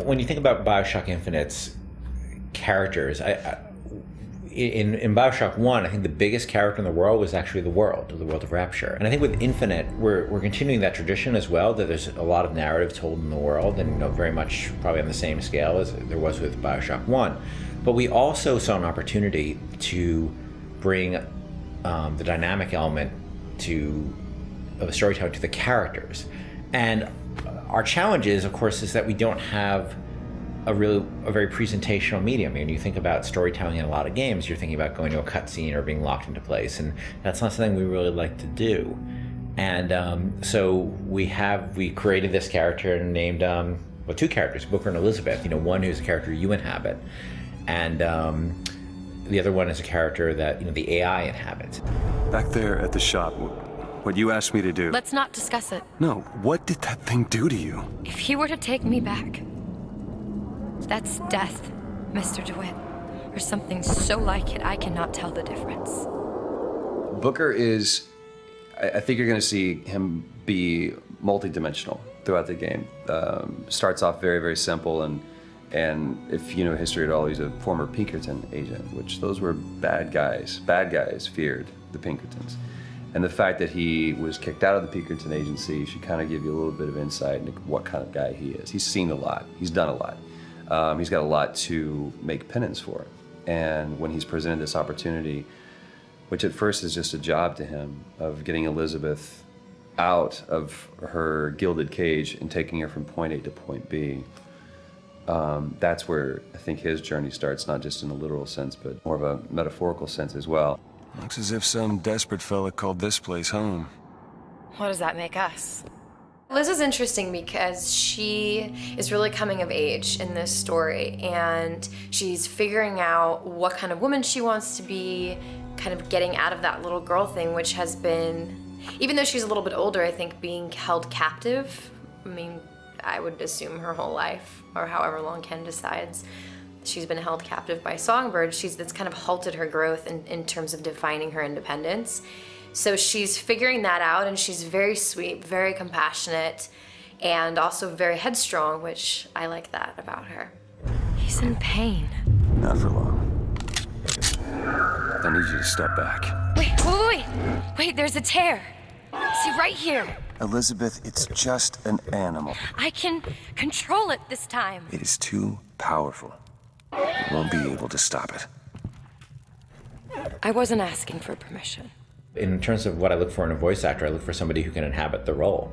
When you think about Bioshock Infinite's characters, in Bioshock 1, I think the biggest character in the world was actually the world of Rapture. And I think with Infinite, we're continuing that tradition as well, that there's a lot of narrative told in the world, and very much probably on the same scale as there was with Bioshock 1. But we also saw an opportunity to bring the dynamic element of the storytelling to the characters. And our challenge is, of course, is that we don't have a very presentational medium. I mean, you think about storytelling in a lot of games, you're thinking about going to a cutscene or being locked into place, and that's not something we really like to do. And so we created this character and named, two characters, Booker and Elizabeth. One who's a character you inhabit, and the other one is a character that the AI inhabits. Back there at the shop, what you asked me to do. Let's not discuss it. No, what did that thing do to you? If he were to take me back, that's death, Mr. DeWitt. Or something so like it, I cannot tell the difference. Booker is, I think you're going to see him be multi-dimensional throughout the game. Starts off very, very simple, and if you know history at all, he's a former Pinkerton agent, which those were bad guys. Bad guys feared the Pinkertons. And the fact that he was kicked out of the Pinkerton agency should kind of give you a little bit of insight into what kind of guy he is. He's seen a lot. He's done a lot. He's got a lot to make penance for. And when he's presented this opportunity, which at first is just a job to him, of getting Elizabeth out of her gilded cage and taking her from point A to point B, that's where I think his journey starts, not just in a literal sense, but more of a metaphorical sense as well. Looks as if some desperate fella called this place home. What does that make us? Liz is interesting because she is really coming of age in this story, and she's figuring out what kind of woman she wants to be, kind of getting out of that little girl thing, which has been, even though she's a little bit older, I think being held captive, I mean, I would assume her whole life, or however long Ken decides, she's been held captive by Songbird. That's kind of halted her growth in terms of defining her independence. So she's figuring that out, and she's very sweet, very compassionate, and also very headstrong, which I like that about her. He's in pain. Not for long. I need you to step back. Wait, there's a tear. See, right here. Elizabeth, it's just an animal. I can control it this time. It is too powerful. You won't be able to stop it. I wasn't asking for permission. In terms of what I look for in a voice actor, I look for somebody who can inhabit the role.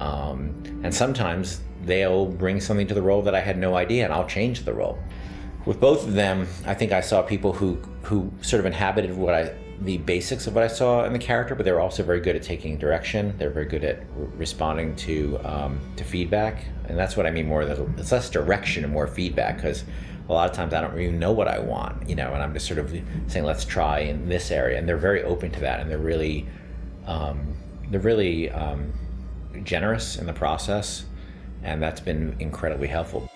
And sometimes they'll bring something to the role that I had no idea, and I'll change the role. With both of them, I think I saw people who sort of inhabited the basics of what I saw in the character, but they were also very good at taking direction. They're very good at responding to feedback, and that's what I mean more. That it's less direction and more feedback, because a lot of times I don't even know what I want, and I'm just sort of saying, let's try in this area, and they're very open to that, and they're really generous in the process, and that's been incredibly helpful.